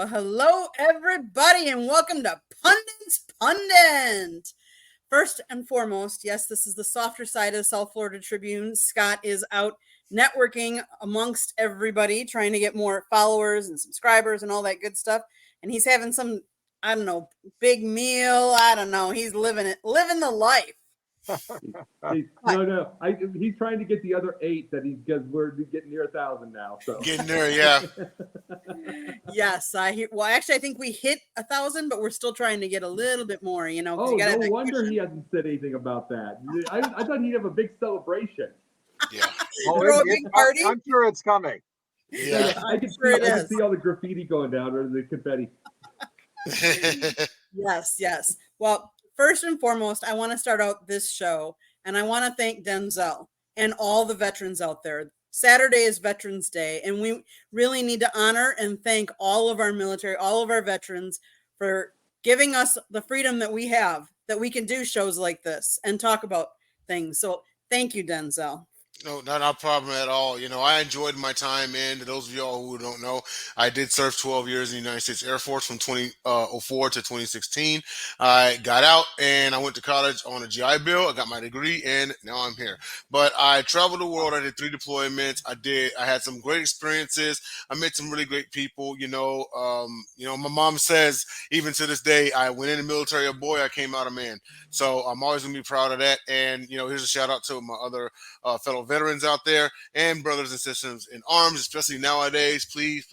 Well, hello, everybody, and welcome to Pundit's Pundit. First and foremost, yes, this is the softer side of the South Florida Tribune. Scott is out networking amongst everybody, trying to get more followers and subscribers and all that good stuff. And he's having some, I don't know, big meal. I don't know. He's living the life. No. He's trying to get the other 8 because we're getting near 1,000 now. So getting there, yeah. Yes, I hear. Well, actually, I think we hit 1,000, but we're still trying to get a little bit more. Oh, no wonder he hasn't said anything about that. I thought he'd have a big celebration. Yeah. Throw a big party. I'm sure it's coming. Yeah. I can see all the graffiti going down or the confetti. Yes. Well, first and foremost, I want to start out this show, and I want to thank Denzel and all the veterans out there. Saturday is Veterans Day, and we really need to honor and thank all of our military, all of our veterans for giving us the freedom that we have, that we can do shows like this and talk about things. So thank you, Denzel. No, not a problem at all. I enjoyed my time in. To those of y'all who don't know, I did serve 12 years in the United States Air Force from 2004 to 2016. I got out and I went to college on a GI Bill. I got my degree and now I'm here. But I traveled the world. I did 3 deployments. I had some great experiences. I met some really great people. My mom says even to this day, I went in the military a boy, I came out a man. So I'm always gonna be proud of that. And here's a shout out to my other fellow veterans out there and brothers and sisters in arms, especially nowadays. Please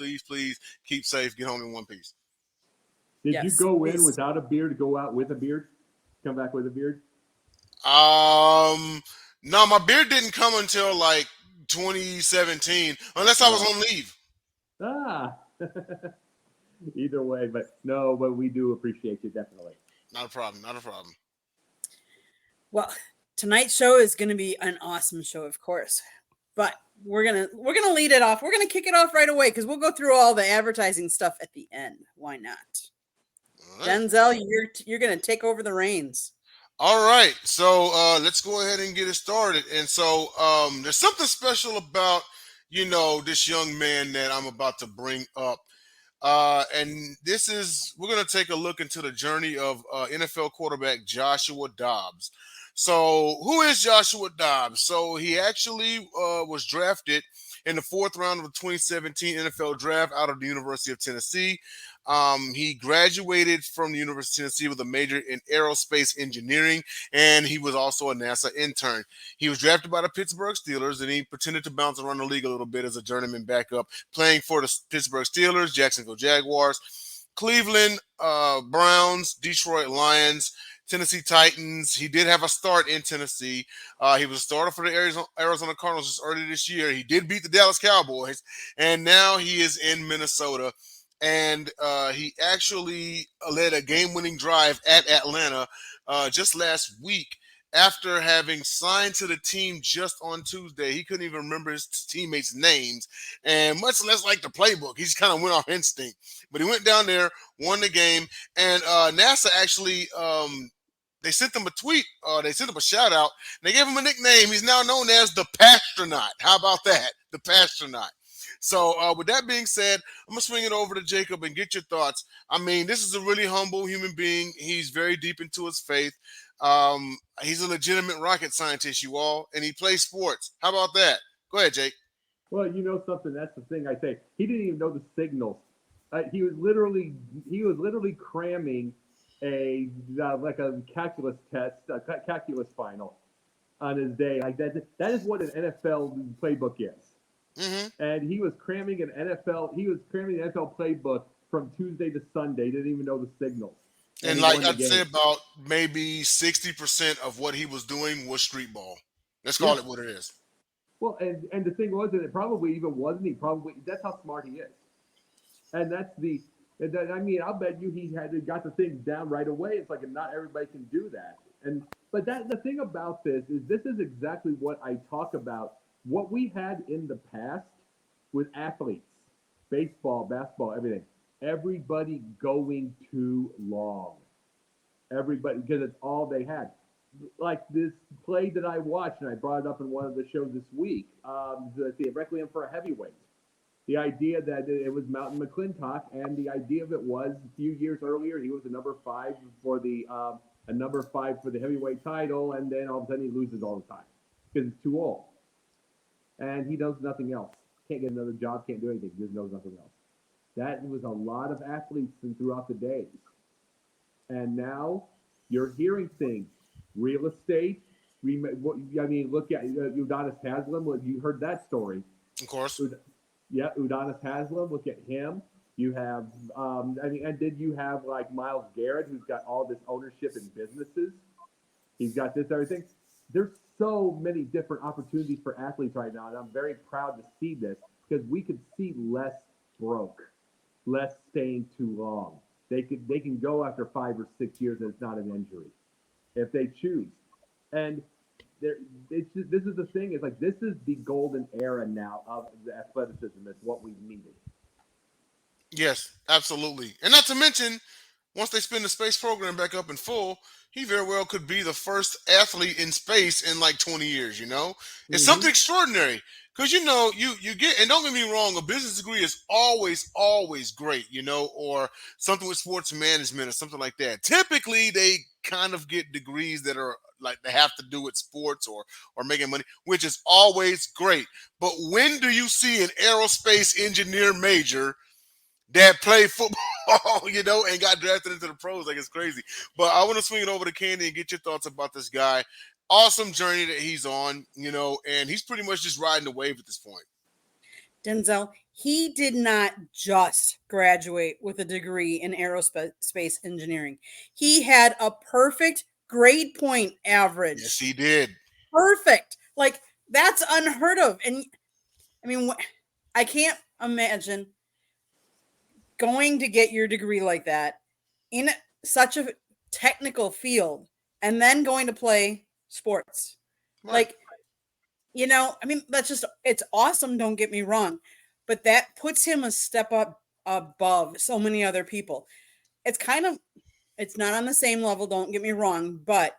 keep safe. Get home in one piece. Did you go in without a beard, go out with a beard, come back with a beard? No, my beard didn't come until like 2017, unless I was on leave. Either way, but we do appreciate you, definitely. Not a problem. Well, tonight's show is going to be an awesome show, of course, but we're gonna lead it off. We're gonna kick it off right away because we'll go through all the advertising stuff at the end. Why not? Right. Denzel, you're gonna take over the reins. All right, so let's go ahead and get it started. And so there's something special about this young man that I'm about to bring up. And we're going to take a look into the journey of NFL quarterback Joshua Dobbs. So who is Joshua Dobbs? So he actually was drafted in the 4th round of the 2017 NFL draft out of the University of Tennessee. He graduated from the University of Tennessee with a major in aerospace engineering, and he was also a NASA intern. He was drafted by the Pittsburgh Steelers, and he pretended to bounce around the league a little bit as a journeyman backup, playing for the Pittsburgh Steelers, Jacksonville Jaguars, Cleveland Browns, Detroit Lions, Tennessee Titans. He did have a start in Tennessee. He was a starter for the Arizona Cardinals just earlier this year. He did beat the Dallas Cowboys, and now he is in Minnesota. And he actually led a game-winning drive at Atlanta just last week after having signed to the team just on Tuesday. He couldn't even remember his teammates' names, and much less like the playbook. He just kind of went off instinct. But he went down there, won the game, and NASA actually they sent him a tweet. They sent him a shout-out. They gave him a nickname. He's now known as the Pastronaut. How about that? The Pastronaut. So with that being said, I'm going to swing it over to Jacob and get your thoughts. I mean, this is a really humble human being. He's very deep into his faith. He's a legitimate rocket scientist, you all, and he plays sports. How about that? Go ahead, Jake. Well, you know something. That's the thing I say. He didn't even know the signals. He was literally cramming a calculus test, calculus final on his day. Like that is what an NFL playbook is. Mm-hmm. And he was cramming an NFL. He was cramming the NFL playbook from Tuesday to Sunday. Didn't even know the signals. And like I'd say, about maybe 60% of what he was doing was street ball. Let's call it what it is. Well, and the thing was that it probably even wasn't. That's how smart he is. And I'll bet you he got the things down right away. It's like not everybody can do that. But the thing about this is exactly what I talk about. What we had in the past with athletes, baseball, basketball, everything. Everybody going too long. Everybody, because it's all they had. Like this play that I watched, and I brought it up in one of the shows this week, the Requiem for a Heavyweight. The idea that it was Mountain McClintock, and the idea of it was a few years earlier he was a number 5 for the heavyweight title, and then all of a sudden he loses all the time because he's too old, and he knows nothing else. Can't get another job, can't do anything. He just knows nothing else. That was a lot of athletes throughout the days, and now you're hearing things, real estate. Look at Udonis Haslem. You heard that story. Of course. Yeah, Udonis Haslem. Look at him. You have, and then you have like Myles Garrett, who's got all this ownership in businesses. He's got this everything. There's so many different opportunities for athletes right now, and I'm very proud to see this because we could see less broke, less staying too long. They can go after 5 or 6 years and it's not an injury if they choose. And this is the thing. It's like this is the golden era now of the athleticism. It's what we needed. Yes, absolutely. And not to mention, once they spin the space program back up in full, he very well could be the first athlete in space in like 20 years, It's something extraordinary. Because, you get, and don't get me wrong, a business degree is always, always great, or something with sports management or something like that. Typically, they kind of get degrees that are like they have to do with sports or making money, which is always great. But when do you see an aerospace engineer major that played football, and got drafted into the pros? Like, it's crazy. But I want to swing it over to Candy and get your thoughts about this guy. Awesome journey that he's on, and he's pretty much just riding the wave at this point. Denzel, he did not just graduate with a degree in aerospace engineering. He had a perfect grade point average. Yes, he did. Perfect. Like, that's unheard of. And I mean, I can't imagine going to get your degree like that in such a technical field and then going to play sports. Right. Like, that's just, it's awesome. Don't get me wrong, but that puts him a step up above so many other people. It's not on the same level. Don't get me wrong, but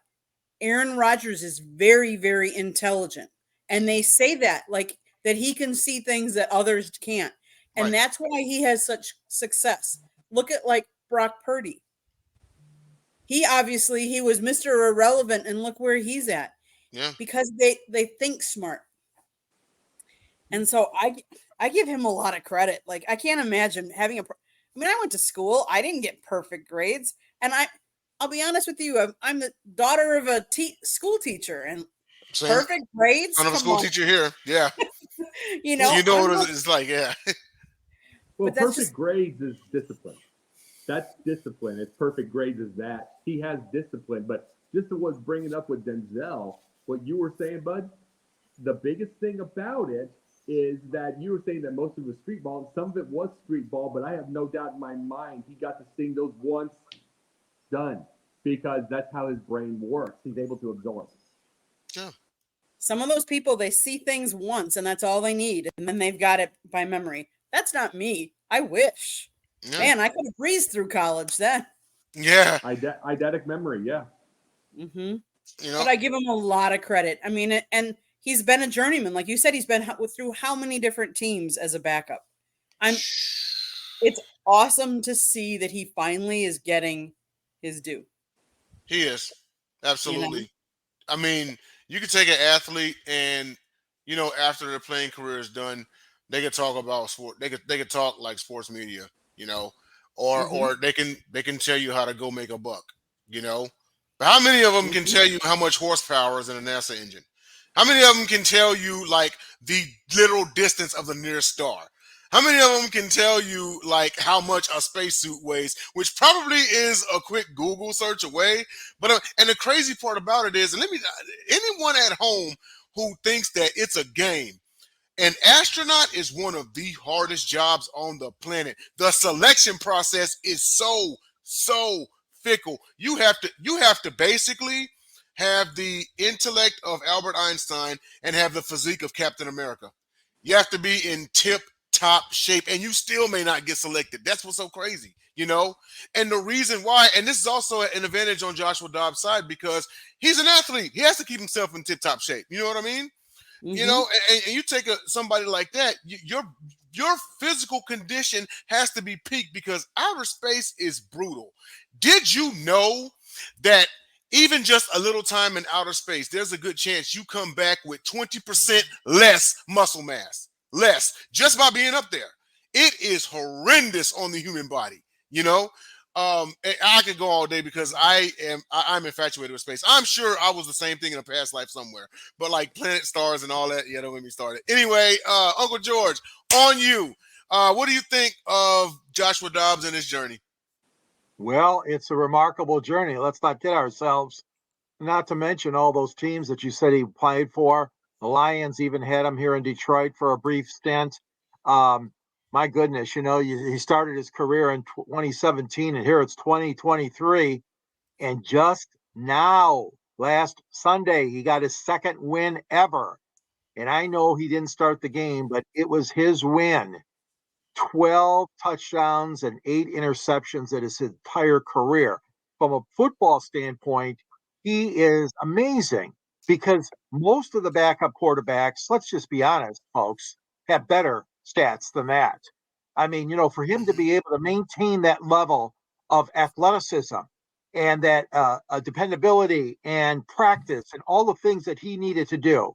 Aaron Rodgers is very, very intelligent. And they say that, like, that he can see things that others can't. And Right. that's why he has such success. Look at like Brock Purdy. He was Mr. Irrelevant, and look where he's at. Yeah. Because they think smart. And so I give him a lot of credit. Like, I can't imagine having I went to school. I didn't get perfect grades. And I'll be honest with you. I'm the daughter of a school teacher, and Same. perfect grades. Son of a school teacher here. Yeah. You know what it's like. Yeah. Well, perfect grades is discipline. That's discipline. It's perfect grades is that. He has discipline. But just to what's bringing up with Denzel, what you were saying, Bud, the biggest thing about it is that you were saying that most of it was street ball, and some of it was street ball, but I have no doubt in my mind he got to sing those once, done, because that's how his brain works. He's able to absorb. Yeah. Some of those people, they see things once, and that's all they need, and then they've got it by memory. That's not me. I wish. Yeah. Man, I could have breezed through college then. Yeah. Eidetic memory, yeah. Mm-hmm. But I give him a lot of credit. I mean, and he's been a journeyman. Like you said, he's been through how many different teams as a backup. It's awesome to see that he finally is getting his due. He is. Absolutely. I mean, you could take an athlete and, after their playing career is done, they could talk about sport. They could talk like sports media, or they can tell you how to go make a buck, But how many of them can tell you how much horsepower is in a NASA engine? How many of them can tell you like the literal distance of the nearest star? How many of them can tell you like how much a spacesuit weighs, which probably is a quick Google search away. But and the crazy part about it is, and anyone at home who thinks that it's a game, an astronaut is one of the hardest jobs on the planet. The selection process is so fickle. You have to basically have the intellect of Albert Einstein and have the physique of Captain America. You have to be in tip-top shape, and you still may not get selected. That's what's so crazy, And the reason why, and this is also an advantage on Joshua Dobbs' side because he's an athlete. He has to keep himself in tip-top shape. You know what I mean? You Mm-hmm. know, and you take somebody like that, your physical condition has to be peaked because outer space is brutal. Did you know that even just a little time in outer space, there's a good chance you come back with 20% less muscle mass, less just by being up there. It is horrendous on the human body, you know. And I could go all day because I'm infatuated with space. I'm sure I was the same thing in a past life somewhere. But like planet stars and all that, yeah, don't get me started. Anyway, Uncle George, on you. What do you think of Joshua Dobbs and his journey? Well, it's a remarkable journey. Let's not kid ourselves. Not to mention all those teams that you said he played for. The Lions even had him here in Detroit for a brief stint. Um, my goodness, he started his career in 2017, and here it's 2023. And just now, last Sunday, he got his second win ever. And I know he didn't start the game, but it was his win. 12 touchdowns and 8 interceptions in his entire career. From a football standpoint, he is amazing because most of the backup quarterbacks, let's just be honest, folks, have better stats than that. I mean, for him to Mhm. be able to maintain that level of athleticism and that dependability and practice and all the things that he needed to do,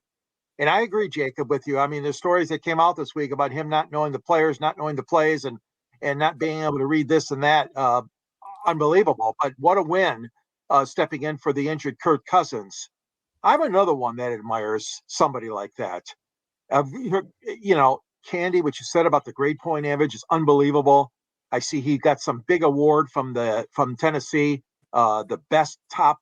and I agree, Jacob, with you. I mean, there's stories that came out this week about him not knowing the players, not knowing the plays, and not being able to read this and that. Unbelievable. But what a win, stepping in for the injured Kirk Cousins. I'm another one that admires somebody like that. Candy, what you said about the grade point average is unbelievable. I see he got some big award from Tennessee, the best top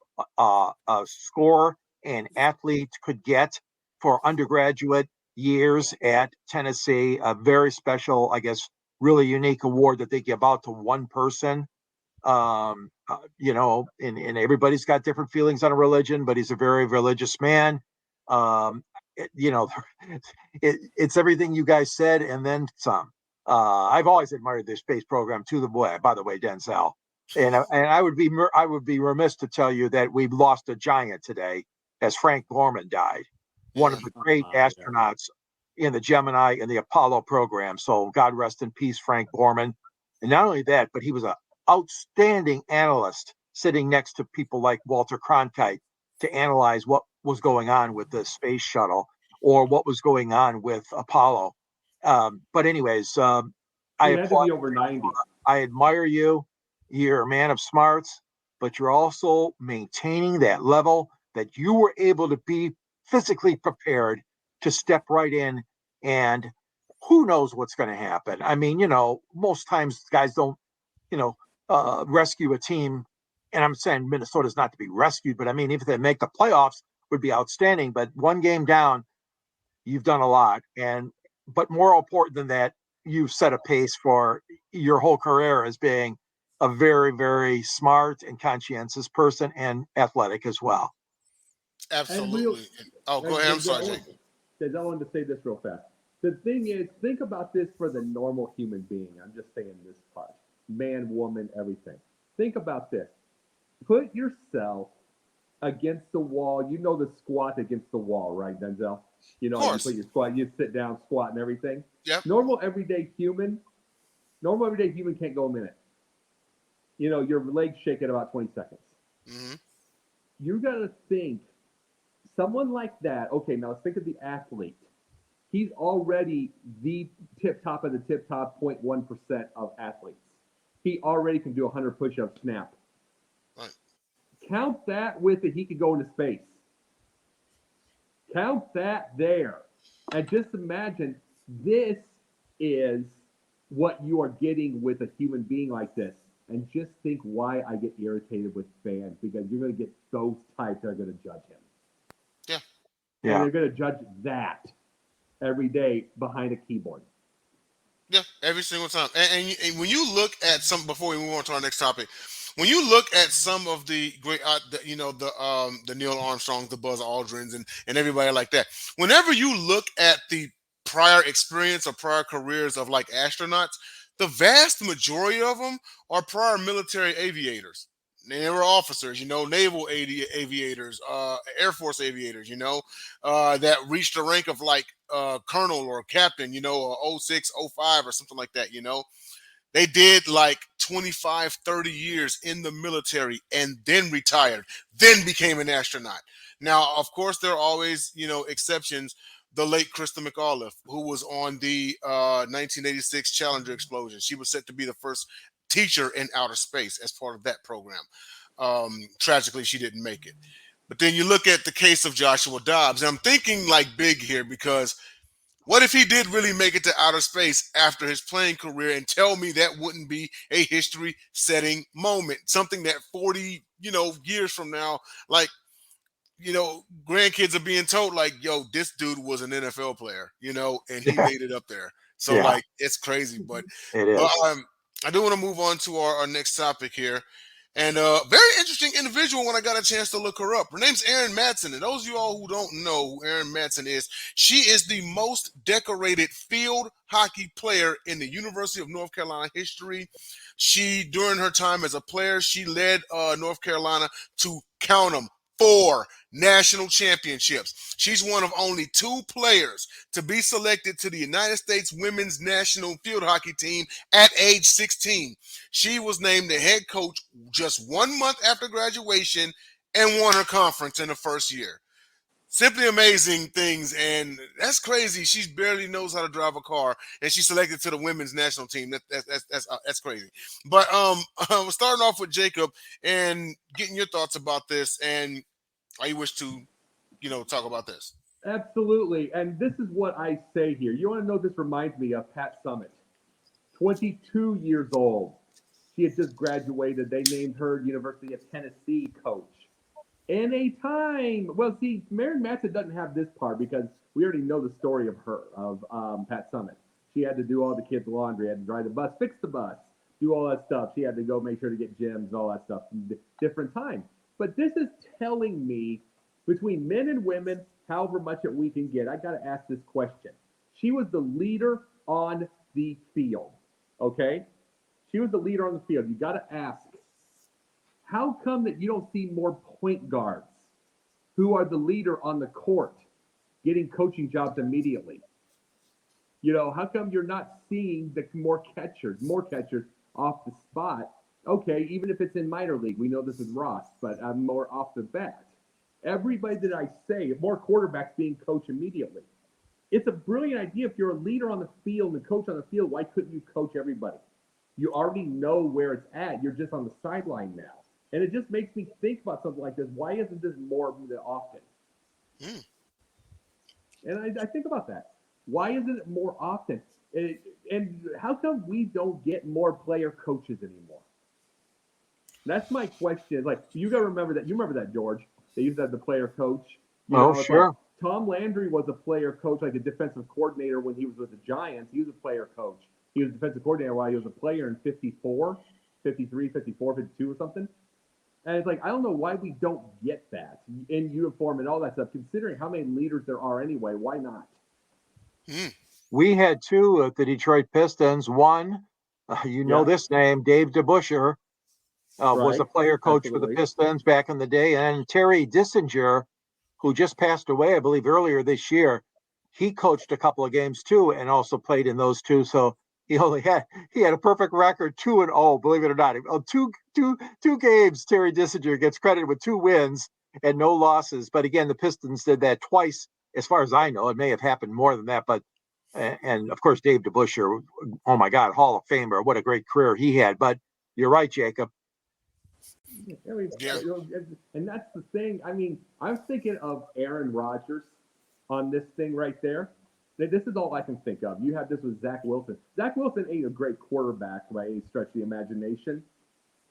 scorer an athlete could get for undergraduate years at Tennessee. A very special, I guess, really unique award that they give out to one person. And everybody's got different feelings on a religion, but he's a very religious man. Um, it, you know, it's everything you guys said and then some. I've always admired this space program to the boy, by the way, Denzel. And I would be remiss to tell you that we've lost a giant today as Frank Borman died, one Yeah. of the great Yeah. astronauts in the Gemini and the Apollo program. So God rest in peace, Frank Borman. And not only that, but he was an outstanding analyst sitting next to people like Walter Cronkite to analyze what was going on with the space shuttle or what was going on with Apollo. But anyways, I He had to applaud. be over 90. I admire you. You're a man of smarts, but you're also maintaining that level that you were able to be physically prepared to step right in. And who knows what's going to happen? I mean, most times guys don't, you know, rescue a team. And I'm saying Minnesota's not to be rescued, but I mean, if they make the playoffs, would be outstanding. But one game down, you've done a lot. But more important than that, you've set a pace for your whole career as being a very, very smart and conscientious person and athletic as well. And real, Absolutely. Oh, go and ahead. I'm sorry, Jake. I wanted to say this real fast. The thing is, think about this for the normal human being. I'm just saying this part. Man, woman, everything. Think about this. Put yourself against the wall. You know the squat against the wall, right, Denzel? You Of know, you put course. your squat, you sit down, squat, and everything. Yep. Normal normal everyday human can't go a minute. You know, your legs shake at about 20 seconds. Hmm. You got to think someone like that. Okay, now let's think of the athlete. He's already the tip top of the tip top 0.1% of athletes. He already can do 100 push-ups snap. Right. Count that with it, he could go into space. Count that there. And just imagine this is what you are getting with a human being like this. And just think why I get irritated with fans because you're going to get those types that are going to judge him. Yeah. And Yeah. they're going to judge that every day behind a keyboard. Yeah. Every single time. And when you look at some, before we move on to our next topic, when you look at some of the great, the Neil Armstrongs, the Buzz Aldrins, and everybody like that, whenever you look at the prior experience or prior careers of like astronauts, the vast majority of them are prior military aviators. They were officers, naval aviators, Air Force aviators, that reached the rank of like colonel or captain, 06, 05 or something like that, They did like 25, 30 years in the military and then retired, then became an astronaut. Now, of course, there are always, exceptions. The late Krista McAuliffe, who was on the 1986 Challenger explosion. She was set to be the first teacher in outer space as part of that program. Tragically, she didn't make it. But then you look at the case of Joshua Dobbs, and I'm thinking like big here because what if he did really make it to outer space after his playing career, and tell me that wouldn't be a history setting moment, something that 40, years from now, like, grandkids are being told like, yo, this dude was an NFL player, and he made it up there. So Yeah, like, it's crazy, but, it but is. I do want to move on to our next topic here. And very interesting individual when I got a chance to look her up. Her name's Erin Matson. And those of you all who don't know who Erin Matson is, she is the most decorated field hockey player in the University of North Carolina history. She, during her time as a player, she led North Carolina to, count them, 4 national championships. She's one of only 2 players to be selected to the United States women's national field hockey team at age 16. She was named the head coach just 1 month after graduation and won her conference in the first year. Simply amazing things, and that's crazy. She barely knows how to drive a car, and she's selected to the women's national team. That's crazy. But we're starting off with Jacob and getting your thoughts about this, and how you wish to, talk about this. Absolutely. And this is what I say here. You want to know this reminds me of Pat Summitt, 22 years old. She had just graduated. They named her University of Tennessee coach. In a time, well, see, Erin Matson doesn't have this part because we already know the story of her, of Pat Summitt. She had to do all the kids' laundry, had to drive the bus, fix the bus, do all that stuff. She had to go make sure to get gyms, all that stuff, different time. But this is telling me between men and women, however much that we can get, I got to ask this question. She was the leader on the field, okay? She was the leader on the field. You got to ask, how come that you don't see more point guards who are the leader on the court getting coaching jobs immediately? How come you're not seeing the more catchers off the spot? Okay, even if it's in minor league, we know this is Ross, but I'm more off the bat. Everybody that I say, more quarterbacks being coached immediately. It's a brilliant idea. If you're a leader on the field and coach on the field, why couldn't you coach everybody? You already know where it's at. You're just on the sideline now. And it just makes me think about something like this. Why isn't this more often? Mm. And I think about that. Why isn't it more often? And how come we don't get more player coaches anymore? That's my question. Like, you got to remember that. You remember that, George? They used to have the player coach. Sure. Like Tom Landry was a player coach, like a defensive coordinator when he was with the Giants. He was a player coach. He was a defensive coordinator while he was a player in 54, 53, 54, 52 or something. And it's like, I don't know why we don't get that in uniform and all that stuff, considering how many leaders there are anyway. Why not? Mm. We had 2 at the Detroit Pistons. One, this name, Dave DeBuscher, was a Right. player coach for the Absolutely. Pistons back in the day. And Terry Dissinger, who just passed away, I believe, earlier this year, he coached a couple of games too, and also played in those 2. So he had a perfect record, 2-0. Believe it or not, two games. Terry Dissinger gets credited with 2 wins and no losses. But again, the Pistons did that twice, as far as I know. It may have happened more than that, but. And of course, Dave DeBuscher, oh my God, Hall of Famer. What a great career he had. But you're right, Jacob. I mean, Yeah. and that's the thing. I mean, I'm thinking of Aaron Rodgers on this thing right there. This is all I can think of. You have this with Zach Wilson. Zach Wilson ain't a great quarterback by any stretch of the imagination,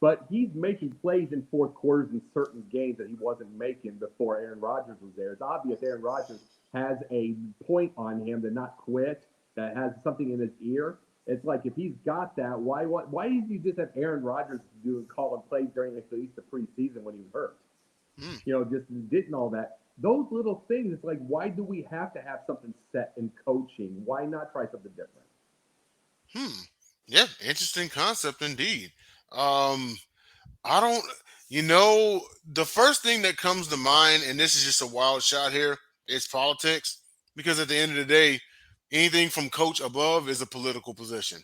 but he's making plays in fourth quarters in certain games that he wasn't making before Aaron Rodgers was there. It's obvious Aaron Rodgers has a point on him to not quit, that has something in his ear. It's like, if he's got that, why did you just have Aaron Rodgers calling plays during at least the preseason when he was hurt? Mm. Just didn't all that. Those little things, it's like, why do we have to have something set in coaching? Why not try something different? Yeah, interesting concept indeed. I don't. You know, the first thing that comes to mind, and this is just a wild shot here, is politics. Because at the end of the day, anything from coach above is a political position.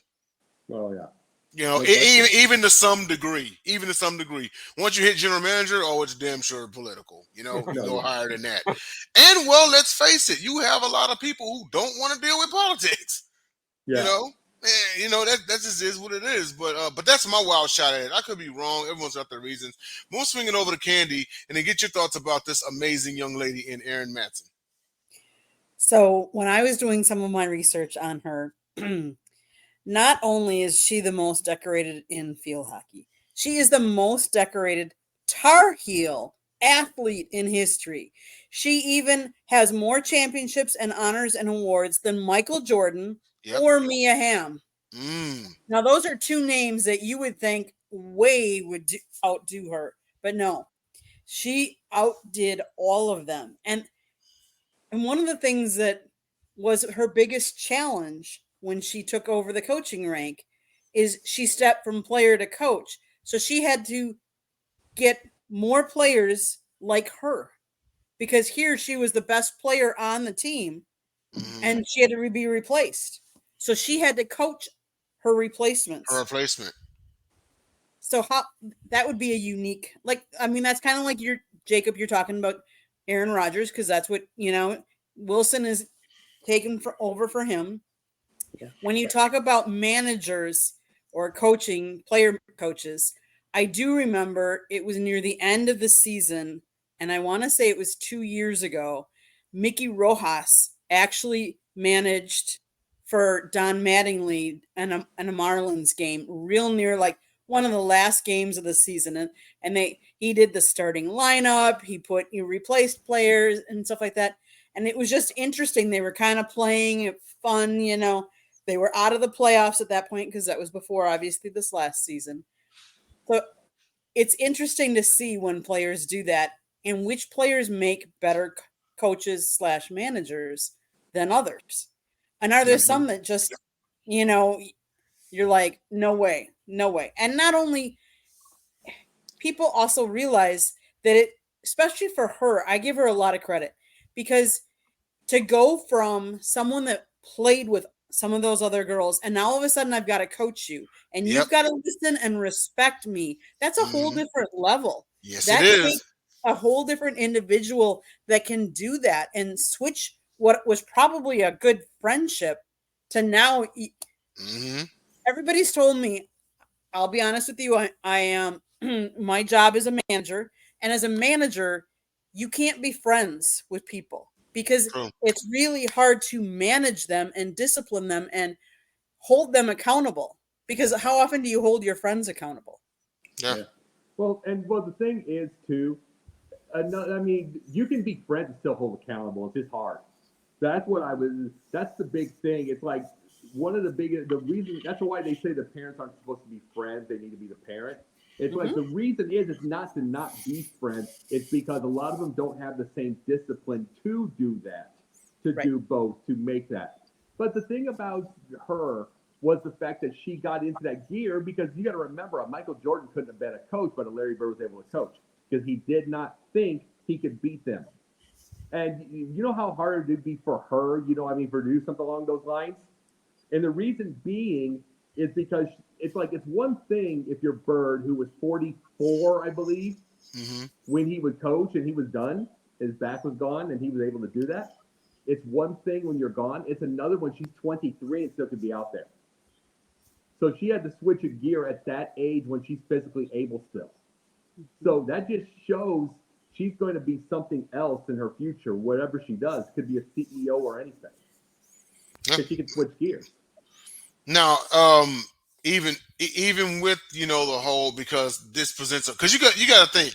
Oh yeah, You know, no question. even to some degree, even to some degree. Once you hit general manager, oh, it's damn sure political. You know, you No, go yeah, higher than that. And well, let's face it, you have a lot of people who don't want to deal with politics. You yeah. know, you know that just is what it is. But that's my wild shot at it. I could be wrong. Everyone's got their reasons. We'll swing it over to Candy and then get your thoughts about this amazing young lady in Erinmatson. So when I was doing some of my research on her, not only is she the most decorated in field hockey, she is the most decorated Tar Heel athlete in history. She even has more championships and honors and awards than Michaeljordan Yep. or miahamm. Mm. Now, those are two names that you would think way would outdo her, but no, she outdid all of them. And one of the things that was her biggest challenge when she took over the coaching rank is she stepped from player to coach. So she had to get more players like her because here she was the best player on the team Hmm. and she had to be replaced. So she had to coach her Her replacements. replacement. So how that would be a unique, like, I mean, that's kind of like your Jacob, you're talking about Aaron Rodgers because that's what, Wilson is taken over for him. Yeah. When you talk about managers or coaching, player coaches, I do remember it was near the end of the season, and I want to say it was 2 years ago. Mickey Rojas actually managed for Don Mattingly and a Marlins game, real near like one of the last games of the season, and he did the starting lineup. He replaced players and stuff like that, and it was just interesting. They were kind of playing it fun, they were out of the playoffs at that point because that was before, obviously, this last season. So it's interesting to see when players do that and which players make better coaches slash managers than others. And are there Hmm. some that just, you know, you're like, no way, no way. And not only people also realize that especially for her, I give her a lot of credit because to go from someone that played with some of those other girls and now all of a sudden I've got to coach you and Yep. you've got to listen and respect me. That's a whole Hmm. different level. Yes, it That is. takes a whole different individual that can do that and switch what was probably a good friendship to now Hmm. everybody's told me, I'll be honest with you, I am my job is a manager, and as a manager, you can't be friends with people because True. it's really hard to manage them and discipline them and hold them accountable. Because how often do you hold your friends accountable? Yeah. Yeah. Well, the thing is too. No, I mean, you can be friends and still hold accountable. It's just hard. That's what I was. That's the big thing. It's like one of the biggest. The reason that's why they say the parents aren't supposed to be friends. They need to be the parent. It's like Mm-hmm. the reason is it's not to not be friends. It's because a lot of them don't have the same discipline to do that, to Right. do both, to make that. But the thing about her was the fact that she got into that gear because you got to remember, Michaeljordan couldn't have been a coach, but a Larry Bird was able to coach because he did not think he could beat them. And you know how hard it'd be for her, for to do something along those lines? And the reason being is because it's one thing if you're Bird, who was 44, I believe, Hmm. when he would coach and he was done, his back was gone and he was able to do that. It's one thing when you're gone. It's another when she's 23 and still could be out there. So she had to switch a gear at that age when she's physically able still. So that just shows she's going to be something else in her future, whatever she does. Could be a CEO or anything, Yeah. because she can switch gears. Now, even with the whole, because this presents because you got to think,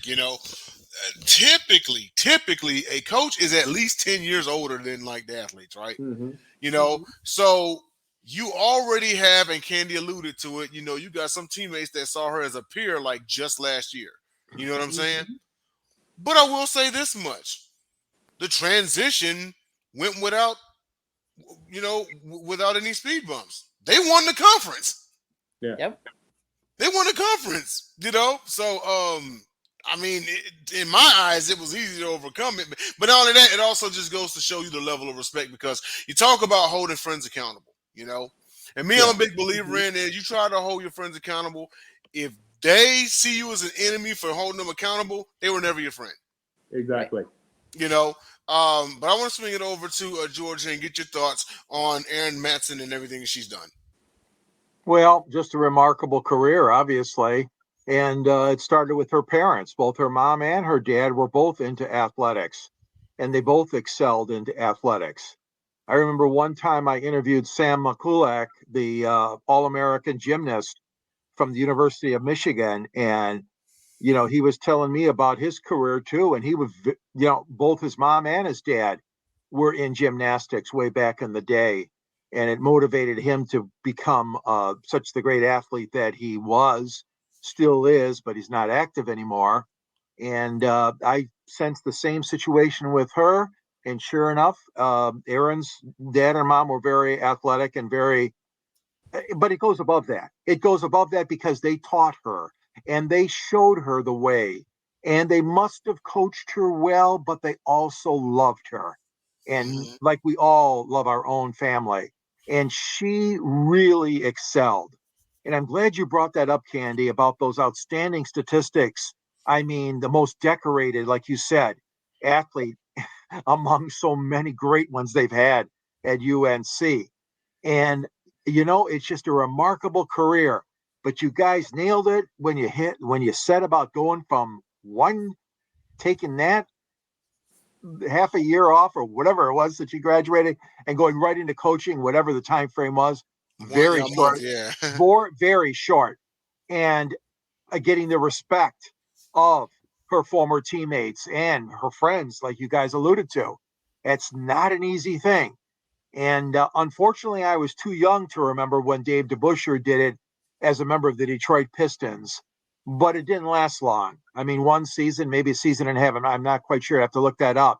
typically a coach is at least 10 years older than like the athletes, right? Mm-hmm. Mm-hmm. So you already have, and Candy alluded to it, you got some teammates that saw her as a peer like just last year. You know what I'm saying? Mm-hmm. But I will say this much: the transition went without any speed bumps. They won the conference. Yeah. Yep. They won the conference. So I mean, in my eyes, it was easy to overcome it. But not only that, it also just goes to show you the level of respect because you talk about holding friends accountable, you know. And me, Yeah. I'm a big believer in is you try to hold your friends accountable. If they see you as an enemy for holding them accountable, they were never your friend, Right. Exactly. you know. But I want to swing it over to Georgia and get your thoughts on Erinmatson and everything she's done. Well, just a remarkable career, obviously. And it started with her parents. Both her mom and her dad were both into athletics, and they both excelled into athletics. I remember one time I interviewed Sam McCulloch, the All American gymnast from the University of Michigan, and he was telling me about his career too. And he was, both his mom and his dad were in gymnastics way back in the day. And it motivated him to become such the great athlete that he was, still is, but he's not active anymore. And I sensed the same situation with her. And sure enough, Erin's dad and mom were very athletic and very, but it goes above that. It goes above that because they taught her and they showed her the way. And they must have coached her well, but they also loved her. And Hmm. like we all love our own family. And she really excelled. And I'm glad you brought that up, Candy, about those outstanding statistics. I mean, the most decorated, like you said, athlete among so many great ones they've had at UNC. And it's just a remarkable career. But you guys nailed it when you said about going from one, taking that half a year off or whatever it was that you graduated and going right into coaching, whatever the time frame was. Yeah, Very a month, short, yeah. very short. And getting the respect of her former teammates and her friends, like you guys alluded to. It's not an easy thing. And unfortunately, I was too young to remember when Dave DeBusschere did it as a member of the Detroit Pistons, but it didn't last long. I mean, one season, maybe a season and a half. I'm not quite sure. I have to look that up.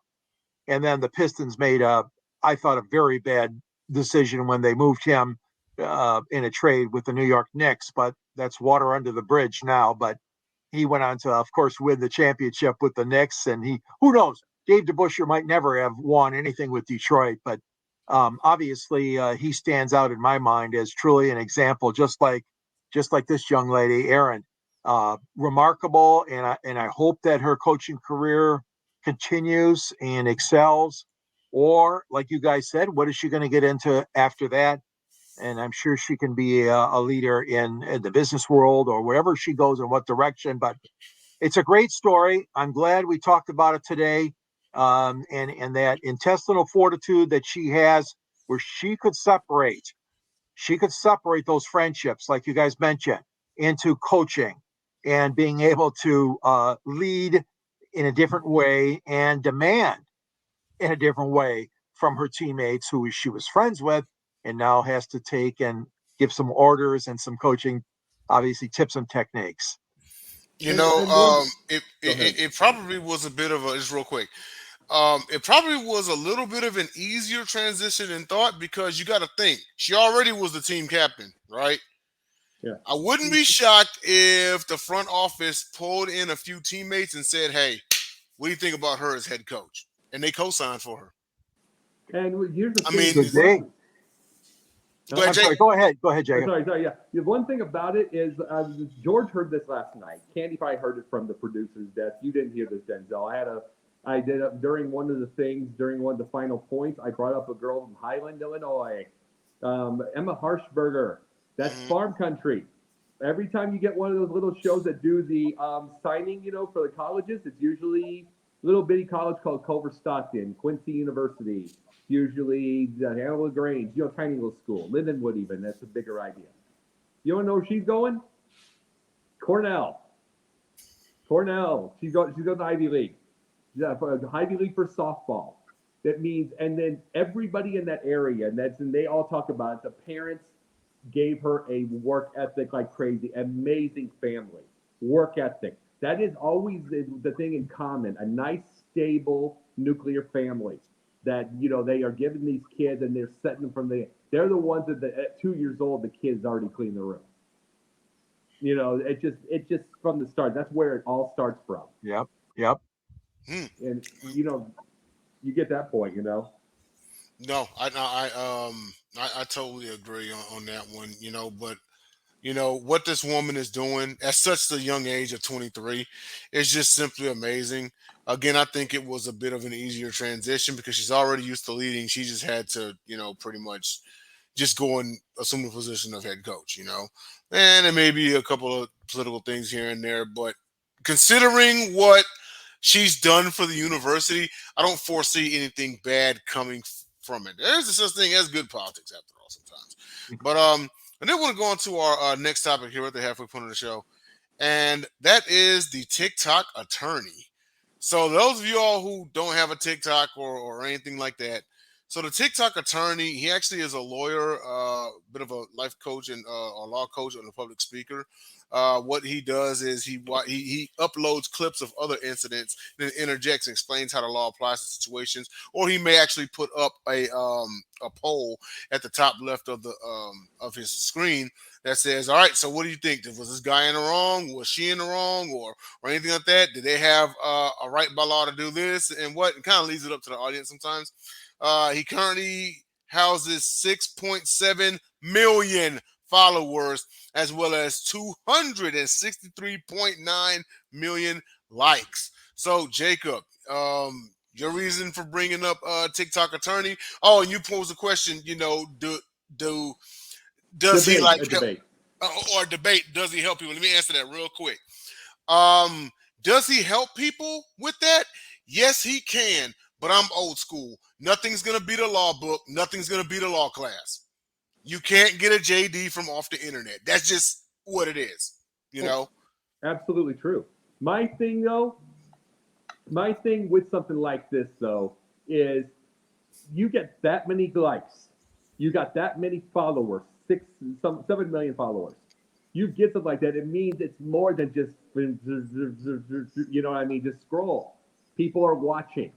And then the Pistons made I thought, a very bad decision when they moved him in a trade with the New York Knicks, but that's water under the bridge now. But he went on to, of course, win the championship with the Knicks. And who knows, Dave DeBusschere might never have won anything with Detroit, but obviously he stands out in my mind as truly an example, just like this young lady, Erin. Remarkable, and I hope that her coaching career continues and excels. Or, like you guys said, what is she going to get into after that? And I'm sure she can be a leader in the business world or wherever she goes in what direction. But it's a great story. I'm glad we talked about it today, and that intestinal fortitude that she has, where she could separate those friendships, like you guys mentioned, into coaching and being able to lead in a different way and demand in a different way from her teammates who she was friends with, and now has to take and give some orders and some coaching, obviously tips and techniques. You And know, and one. it, Go it ahead. it probably was a bit of a just real quick. It probably was a little bit of an easier transition in thought because you got to think she already was the team captain, right? Yeah. I wouldn't be shocked if the front office pulled in a few teammates and said, "Hey, what do you think about her as head coach?" And they co-signed for her. And here's the I thing. mean, The Did they? go ahead, I'm Jake. sorry. Go ahead, Jacob. sorry. Yeah. The one thing about it is George heard this last night. Candy probably heard it from the producer's desk. You didn't hear this, Denzel. I did during one of the things during one of the final points. I brought up a girl from Highland, Illinois, Emma Harshberger. That's Mhm. farm country. Every time you get one of those little shows that do the signing, for the colleges, it's usually a little bitty college called Culver Stockton, Quincy University. It's usually Hannah LaGrange, tiny little school. Lindenwood even, that's a bigger idea. You want to know where she's going? Cornell. Cornell. She's going to Ivy League. Yeah, for Ivy League for softball. That means, and then everybody in that area, and they all talk about it. The parents gave her a work ethic like crazy. Amazing family, work ethic. That is always the thing in common. A nice, stable nuclear family that they are giving these kids, and they're setting them from the. They're the ones that at 2 years old, the kids already clean the room. You know, it just from the start. That's where it all starts from. Yep. Yep. Hmm. And you know, you get that point. You know. No, I totally agree on that one. But what this woman is doing at such a young age of 23 is just simply amazing. Again, I think it was a bit of an easier transition because she's already used to leading. She just had to, pretty much just go and assume the position of head coach, and there may be a couple of political things here and there, but considering what she's done for the university, I don't foresee anything bad coming from it. There's a such thing as good politics after all sometimes. But I did want to go on to our next topic here at the halfway point of the show, and that is the TikTok attorney. So those of you all who don't have a TikTok or anything like that, so the TikTok attorney, he actually is a lawyer, bit of a life coach and a law coach and a public speaker. What he does is he uploads clips of other incidents and then interjects and explains how the law applies to situations. Or he may actually put up a poll at the top left of his screen that says, "All right, so what do you think? Was this guy in the wrong? Was she in the wrong? Or anything like that? Did they have a right by law to do this?" And what? It kind of leaves it up to the audience sometimes. He currently houses 6.7 million followers, as well as 263.9 million likes. So, Jacob, your reason for bringing up TikTok attorney? Oh, and you posed a question. Does he Debate, like a help, debate. or debate? Does he help people? Let me answer that real quick. Um, does he help people with that? Yes, he can. But I'm old school. Nothing's gonna beat a law book. Nothing's gonna beat a law class. You can't get a JD from off the internet. That's just what it is. You Oh, know. absolutely true. My thing though, my thing with something like this though is you get that many likes, you got that many followers, 7 million followers. You get something like that, it means it's more than just you know what I mean. Just scroll. People are watching.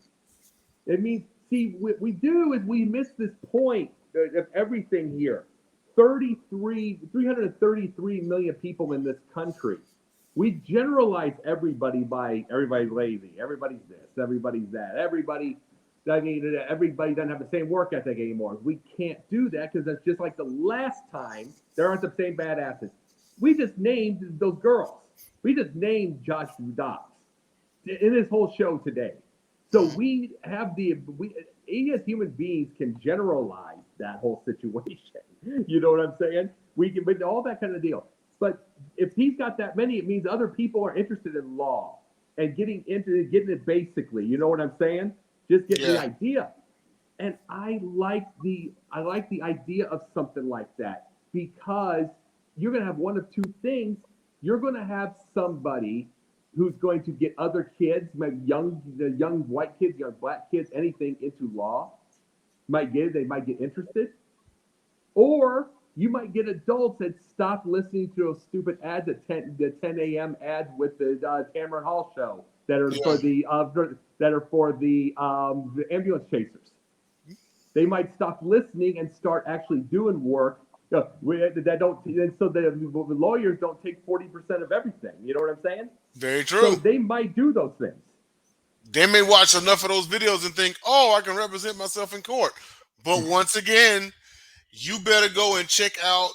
It means, see, what we do is we miss this point of everything here. 333 million people in this country. We generalize everybody by everybody's lazy, everybody's this, everybody's that, everybody doesn't have the same work ethic anymore. We can't do that because that's just like the last time there aren't the same badasses. We just named those girls. We just named Joshuadobbs in this whole show today. So we have we as human beings can generalize that whole situation. You know what I'm saying? We can, but all that kind of deal. But if he's got that many, it means other people are interested in law and getting it basically. You know what I'm saying? Just getting the idea. And I like the idea of something like that because you're gonna have one of two things. You're gonna have somebody who's going to get other kids, young white kids, young black kids, anything into law. They might get interested, or you might get adults that stop listening to those stupid ads at the 10 a.m. ads with the Tamron Hall show that are for the ambulance chasers. They might stop listening and start actually doing work that don't. And so the lawyers don't take 40% of everything. You know what I'm saying? Very true. So they might do those things. They may watch enough of those videos and think, "Oh, I can represent myself in court." But once again, you better go and check out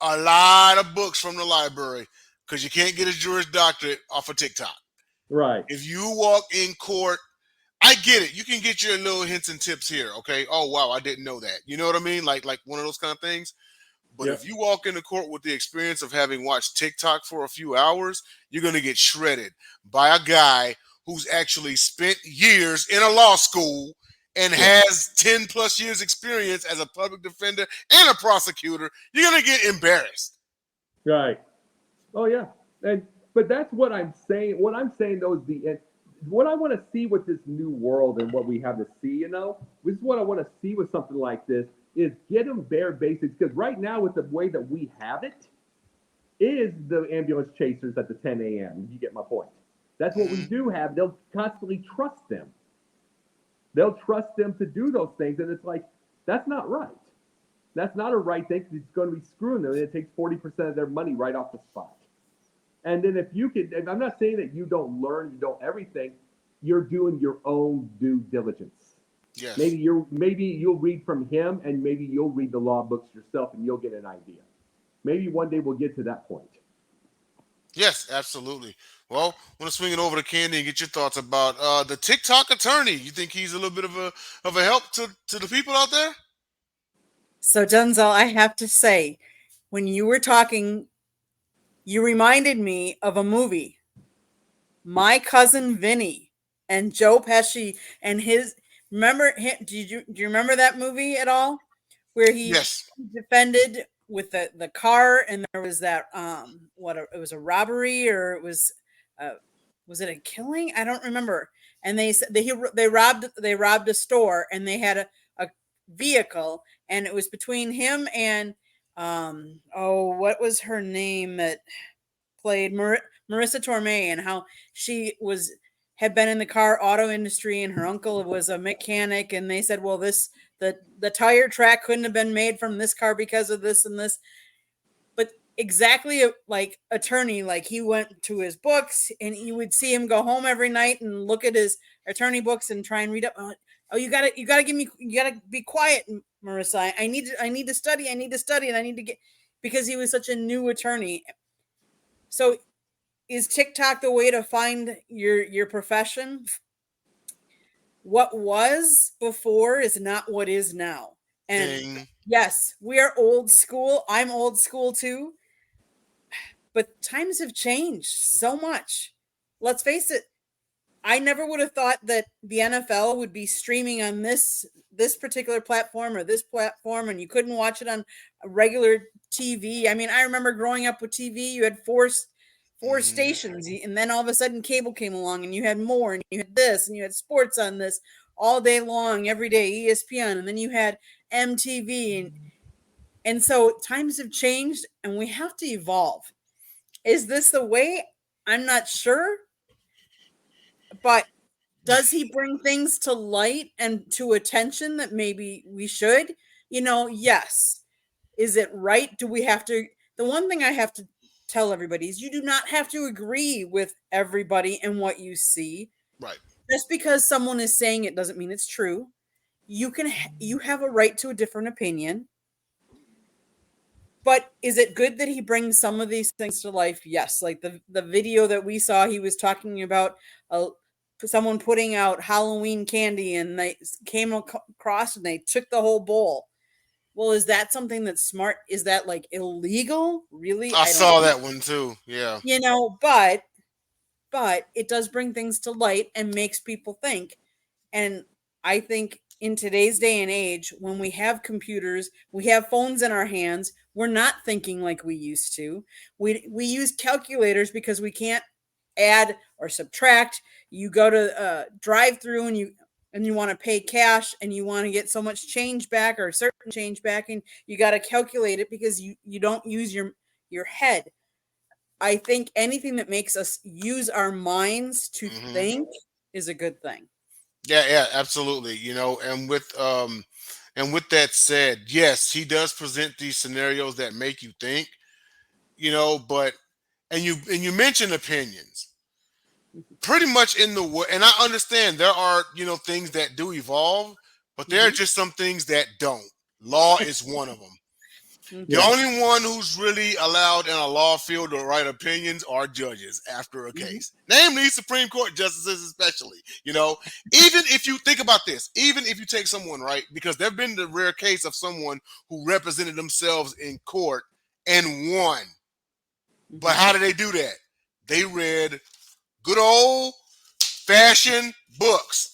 a lot of books from the library because you can't get a Juris Doctorate off of TikTok. Right. If you walk in court, I get it. You can get your little hints and tips here. Okay. Oh wow, I didn't know that. You know what I mean? Like one of those kind of things. But if you walk into court with the experience of having watched TikTok for a few hours, you're going to get shredded by a guy who's actually spent years in a law school and has 10 plus years experience as a public defender and a prosecutor. You're going to get embarrassed. Right. Oh yeah. But that's what I'm saying. What I'm saying though is what I want to see with this new world and what we have to see, this is what I want to see with something like this is get them bare basics. Because right now with the way that we have it is the ambulance chasers at the 10 a.m. You get my point. That's what we do have. They'll constantly trust them. They'll trust them to do those things. And it's like, that's not right. That's not a right thing because it's going to be screwing them. And it takes 40% of their money right off the spot. And then if you could, I'm not saying that you don't learn, you don't everything, you're doing your own due diligence. Yes. Maybe you'll read from him, and maybe you'll read the law books yourself, and you'll get an idea. Maybe one day we'll get to that point. Yes, absolutely. Well, I want to swing it over to Candy and get your thoughts about the TikTok attorney. You think he's a little bit of a help to the people out there? So, Denzel, I have to say, when you were talking, you reminded me of a movie, My Cousin Vinny, and Joe Pesci and his. Remember? Do you remember that movie at all? Where he Yes. defended with the car, and there was that it was a robbery, or uh, was it a killing? I don't remember. And they robbed a store, and they had a vehicle, and it was between him and what was her name that played Marissa Tomei, and how she had been in the car auto industry, and her uncle was a mechanic, and they said, well, the tire track couldn't have been made from this car because of this and this. But exactly like attorney, like he went to his books, and you would see him go home every night and look at his attorney books and try and read up. Oh, you gotta be quiet, Marissa. I need to study, and I need to get, because he was such a new attorney. So is TikTok the way to find your profession? What was before is not what is now. And Ding. yes, we are old school. I'm old school too. But times have changed so much. Let's face it. I never would have thought that the NFL would be streaming on this particular platform or this platform, and you couldn't watch it on a regular TV. I mean, I remember growing up with TV, you had four Hmm. stations, and then all of a sudden cable came along, and you had more, and you had this, and you had sports on this all day long, every day, ESPN, and then you had MTV, and so times have changed, and we have to evolve. Is this the way? I'm not sure, but does he bring things to light and to attention that maybe we should? Yes. Is it right? Do we have to? The one thing I have to tell everybody is, you do not have to agree with everybody and what you see. Right. Just because someone is saying it doesn't mean it's true. You have a right to a different opinion. But is it good that he brings some of these things to life? Yes. Like the video that we saw, he was talking about someone putting out Halloween candy, and they came across and they took the whole bowl. Well, is that something that's smart? Is that like illegal? Really? I I don't saw think. that one too. Yeah. But it does bring things to light and makes people think. And I think in today's day and age, when we have computers, we have phones in our hands, we're not thinking like we used to. We use calculators because we can't add or subtract. You go to drive through, and you want to pay cash, and you want to get so much change back or certain change back, and you got to calculate it because you don't use your head. I think anything that makes us use our minds to Hmm. think is a good thing. Yeah, yeah, absolutely. And with that said, yes, he does present these scenarios that make you think, but and you mentioned opinions. Pretty much in the way, and I understand there are, things that do evolve, but there are Mm-hmm. just some things that don't. Law is one of them. The Mm-hmm. Yes. only one who's really allowed in a law field to write opinions are judges after a Mm-hmm. case, namely Supreme Court justices, especially. Even if you think about this, even if you take someone, right, because there've been the rare case of someone who represented themselves in court and won. But Mm-hmm. how did they do that? They read good old fashioned books.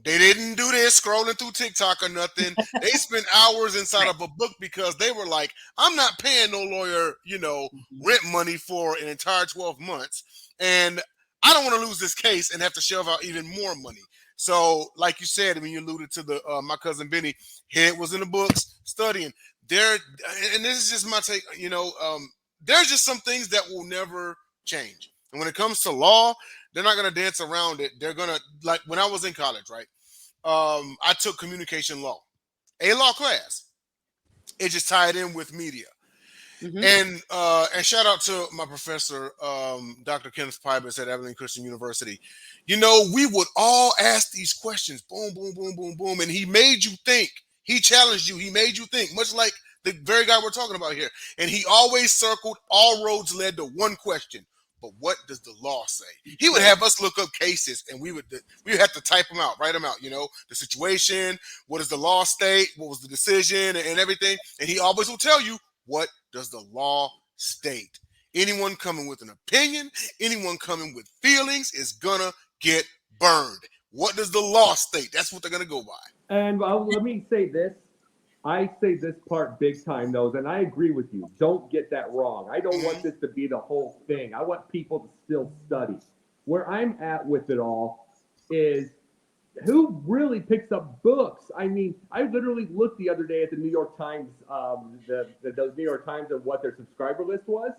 They didn't do this scrolling through TikTok or nothing. They spent hours inside Right. of a book because they were like, I'm not paying no lawyer, Mm-hmm. rent money for an entire 12 months. And I don't want to lose this case and have to shell out even more money. So, like you said, when you alluded to the my cousin Benny, head was in the books studying. There, and this is just my take. There's just some things that will never change. And when it comes to law, they're not gonna dance around it. They're gonna, like when I was in college, right? I took communication law, a law class. It just tied in with media. And shout out to my professor, Dr. Kenneth Pybus at Abilene Christian University. You know, we would all ask these questions, boom, boom, boom, boom, boom, and he made you think. He challenged you. He made you think, much like the very guy we're talking about here. And he always circled all roads led to one question. But what does the law say? He would have us look up cases, and we would have to type them out, write them out. You know, the situation, what does the law state, what was the decision, and everything. And he always will tell you, what does the law state? Anyone coming with an opinion, anyone coming with feelings is gonna get burned. What does the law state? That's what they're gonna go by. And let me say this. I say this part big time, though, and I agree with you. Don't get that wrong. I don't want this to be the whole thing. I want people to still study. Where I'm at with it all is who really picks up books? I mean, I literally looked the other day at the New York Times, the New York Times and what their subscriber list was.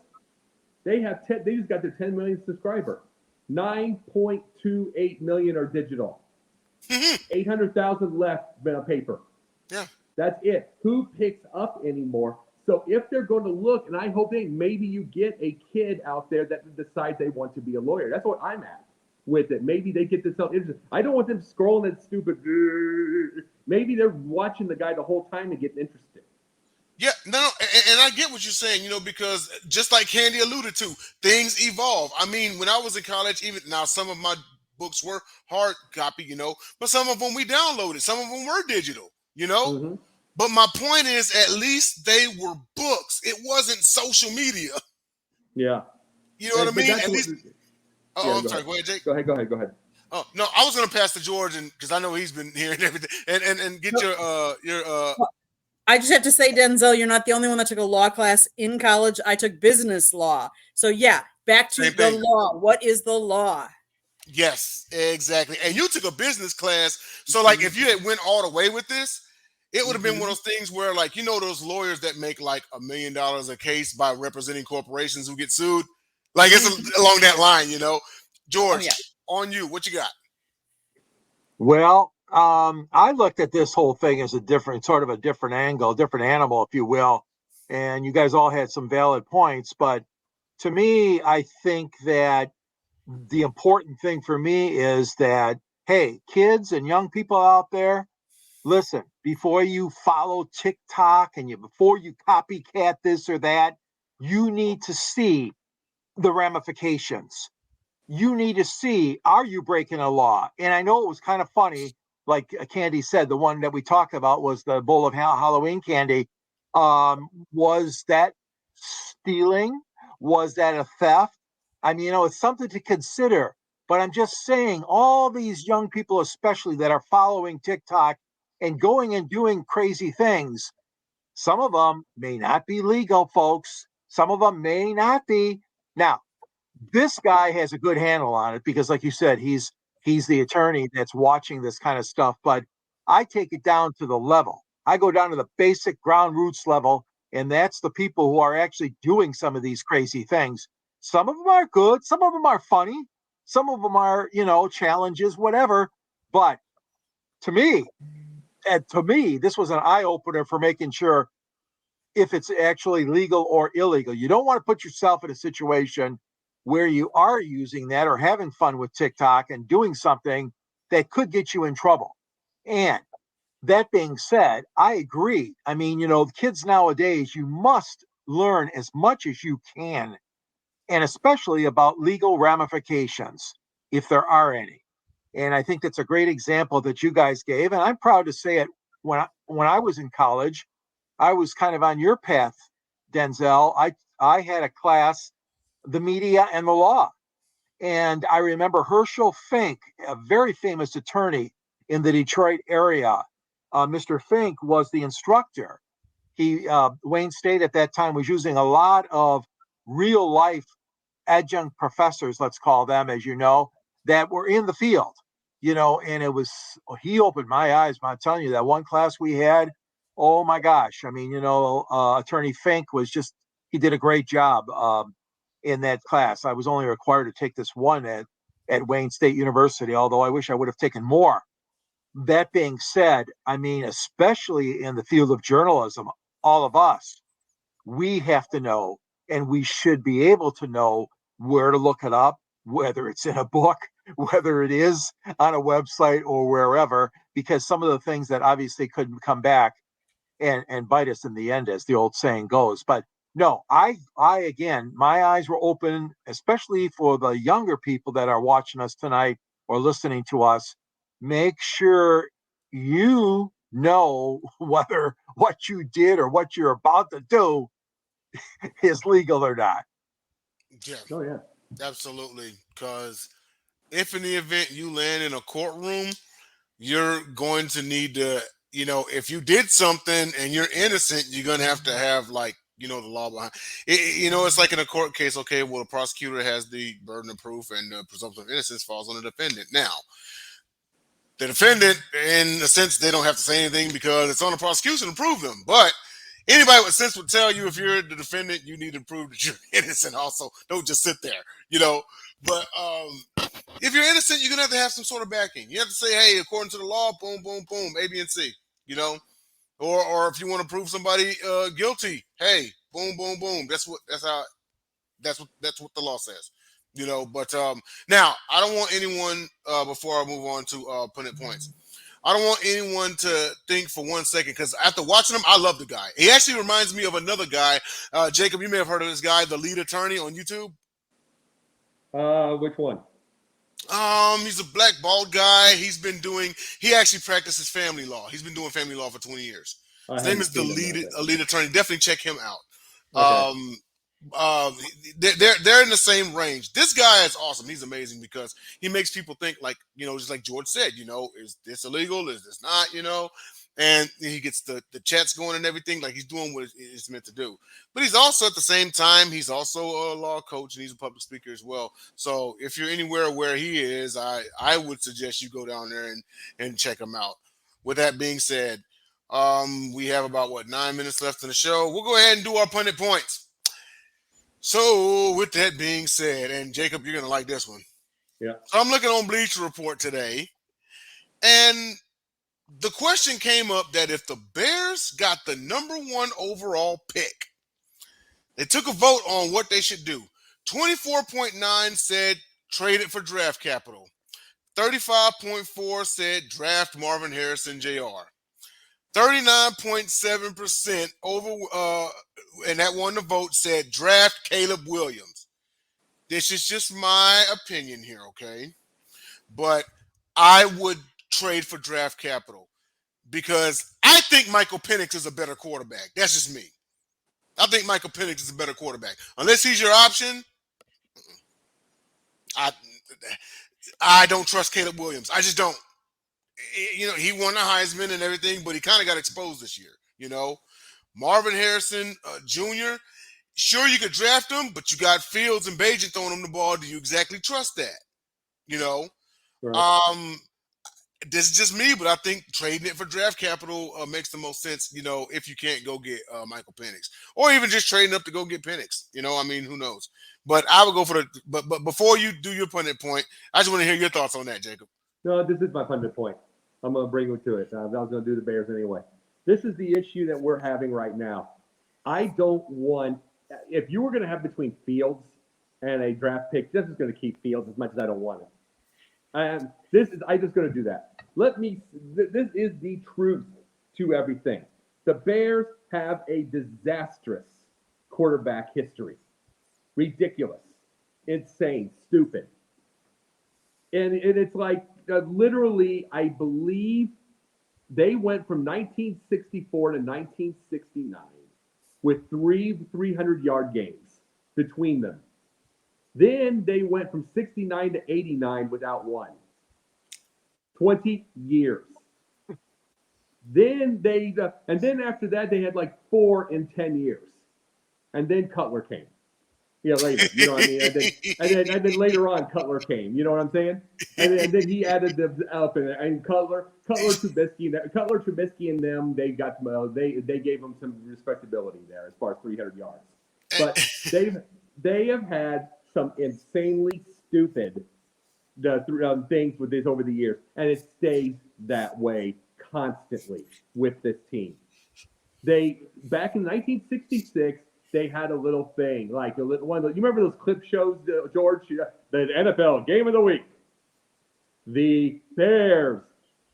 They just got their 10 million subscriber. 9.28 million are digital. 800,000 left paper. Yeah. That's it. Who picks up anymore? So if they're going to look, and I hope maybe you get a kid out there that decides they want to be a lawyer. That's what I'm at with it. Maybe they get themselves interested. I don't want them scrolling that stupid. Maybe they're watching the guy the whole time and getting interested. Yeah, no, and I get what you're saying, you know, because just like Candy alluded to, things evolve. I mean, when I was in college, even now, some of my books were hard copy, you know, but some of them we downloaded. Some of them were digital, you know. Mm-hmm. But my point is, at least they were books. It wasn't social media. Yeah. You know what I mean? At least. I'm sorry. Go ahead, Jake. Go ahead. Oh no, I was going to pass to George, and because I know he's been hearing everything, and get your. I just have to say, Denzel, you're not the only one that took a law class in college. I took business law. So yeah, back to the law. What is the law? Yes, exactly. And you took a business class, so like if you had went all the way with this, it would have been one of those things where, like, you know, those lawyers that make like $1 million a case by representing corporations who get sued. Like it's along that line, you know. George, on you. What you got? Well, I looked at this whole thing as a different angle, different animal, if you will. And you guys all had some valid points. But to me, I think that the important thing for me is that, hey, kids and young people out there, listen, before you follow TikTok and before you copycat this or that, you need to see the ramifications. You need to see, are you breaking a law? And I know it was kind of funny, like Candy said, the one that we talked about was the bowl of Halloween candy. Was that stealing? Was that a theft? I mean, it's something to consider. But I'm just saying, all these young people, especially that are following TikTok and going and doing crazy things, some of them may not be legal, folks. Some of them may not be. Now, this guy has a good handle on it because, like you said, he's the attorney that's watching this kind of stuff. But I take it down to the level. I go down to the basic ground roots level, and that's the people who are actually doing some of these crazy things. Some of them are good. Some of them are funny. Some of them are, challenges, whatever. But to me, this was an eye opener for making sure if it's actually legal or illegal. You don't want to put yourself in a situation where you are using that or having fun with TikTok and doing something that could get you in trouble. And that being said, I agree. I mean, the kids nowadays, you must learn as much as you can, and especially about legal ramifications, if there are any. And I think that's a great example that you guys gave. And I'm proud to say it. When I was in college, I was kind of on your path, Denzel. I had a class, the media and the law. And I remember Herschel Fink, a very famous attorney in the Detroit area. Mr. Fink was the instructor. Wayne State at that time was using a lot of real life adjunct professors, let's call them, as you know, that were in the field, and he opened my eyes. I'm telling you, that one class we had, oh my gosh. I mean, Attorney Fink he did a great job in that class. I was only required to take this one at Wayne State University, although I wish I would have taken more. That being said, I mean, especially in the field of journalism, all of us, we have to know, and we should be able to know where to look it up, whether it's in a book, whether it is on a website or wherever, because some of the things that obviously could come back and bite us in the end, as the old saying goes. But no, I again, my eyes were open, especially for the younger people that are watching us tonight or listening to us. Make sure you know whether what you did or what you're about to do is legal or not. Yeah, Oh yeah. absolutely. Because if in the event you land in a courtroom, you're going to need to, if you did something and you're innocent, you're going to have like, the law behind it. It's like in a court case. Okay, well, the prosecutor has the burden of proof and the presumption of innocence falls on the defendant. Now, the defendant, in a sense, they don't have to say anything because it's on the prosecution to prove them. But anybody with sense would tell you if you're the defendant, you need to prove that you're innocent also. Don't just sit there. But if you're innocent, you're gonna have to have some sort of backing. You have to say, hey, according to the law, boom, boom, boom, A, B, and C. Or if you want to prove somebody guilty, hey, boom, boom, boom. That's what the law says. But now I don't want anyone before I move on to pundit points. I don't want anyone to think for 1 second, because after watching him, I love the guy. He actually reminds me of another guy. Jacob, you may have heard of this guy, the lead attorney on YouTube. Which one? He's a black bald guy. He actually practices family law. He's been doing family law for 20 years. His name is the lead attorney. Definitely check him out. Okay. They're in the same range. This guy is awesome. He's amazing because he makes people think, like, just like George said, is this illegal? Is this not, and he gets the chats going and everything, like he's doing what it's meant to do. But he's also, at the same time, he's also a law coach and he's a public speaker as well. So if you're anywhere where he is, I would suggest you go down there and check him out. With that being said, we have about 9 minutes left in the show. We'll go ahead and do our pundit points. So with that being said, and Jacob, you're going to like this one. Yeah. So I'm looking on Bleacher Report today, and the question came up that if the Bears got the number 1 overall pick, they took a vote on what they should do. 24.9 said trade it for draft capital. 35.4 said draft Marvin Harrison Jr. 39.7% over, and that won the vote, said draft Caleb Williams. This is just my opinion here, okay? But I would trade for draft capital because I think Michael Penix is a better quarterback. That's just me. I think Michael Penix is a better quarterback. Unless he's your option, I don't trust Caleb Williams. I just don't. He won the Heisman and everything, but he kind of got exposed this year. Marvin Harrison Jr., sure, you could draft him, but you got Fields and Bagent throwing him the ball. Do you exactly trust that? Right. This is just me, but I think trading it for draft capital makes the most sense, if you can't go get Michael Penix. Or even just trading up to go get Penix. Who knows? But I would go for but before you do your pundit point, I just want to hear your thoughts on that, Jacob. No, this is my pundit point. I'm going to bring you to it. I was going to do the Bears anyway. This is the issue that we're having right now. I don't want – if you were going to have between Fields and a draft pick, this is going to keep Fields as much as I don't want it. I'm just going to do that. This is the truth to everything. The Bears have a disastrous quarterback history. Ridiculous. Insane. Stupid. And it's like literally, I believe they went from 1964 to 1969 with 300-yard games between them. Then they went from 69 to 89 without one. 20 years. Then after that, they had like 4 in 10 years. And then Cutler came. Yeah, later. You know what I mean? And then later on, Cutler came. You know what I'm saying? And then he added the up and Cutler, Trubisky, and them. They got they gave them some respectability there as far as 300 yards. But they have had some insanely stupid things with this over the years, and it stays that way constantly with this team. Back in 1966. they had a little thing like a little one. You remember those clip shows, George? The NFL Game of the Week. The Bears,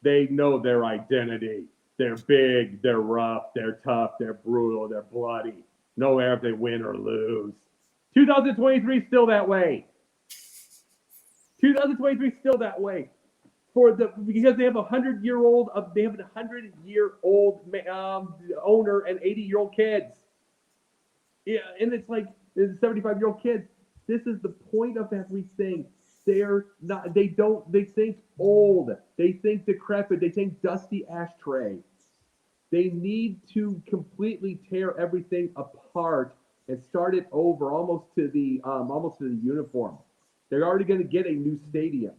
they know their identity. They're big, they're rough, they're tough, they're brutal, they're bloody. No matter if they win or lose. 2023 still that way. 2023 still that way. Because they have a 100-year-old owner and 80-year-old kids. Yeah, and it's like 75-year-old kids. This is the point of everything. They think old. They think decrepit. They think dusty ashtray. They need to completely tear everything apart and start it over almost to the uniform. They're already going to get a new stadium.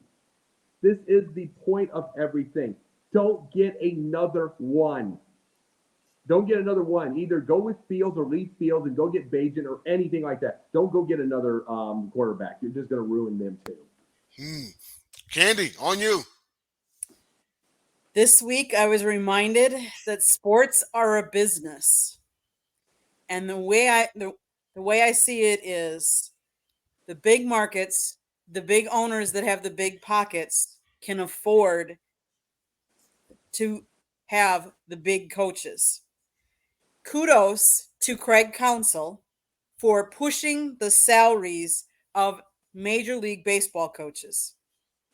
This is the point of everything. Don't get another one. Don't get another one. Either go with Fields or leave Fields and go get Bajan or anything like that. Don't go get another quarterback. You're just going to ruin them too. Candy, on you. This week, I was reminded that sports are a business. And the way I see it is the big markets, the big owners that have the big pockets can afford to have the big coaches. Kudos to Craig Counsell for pushing the salaries of Major League Baseball coaches,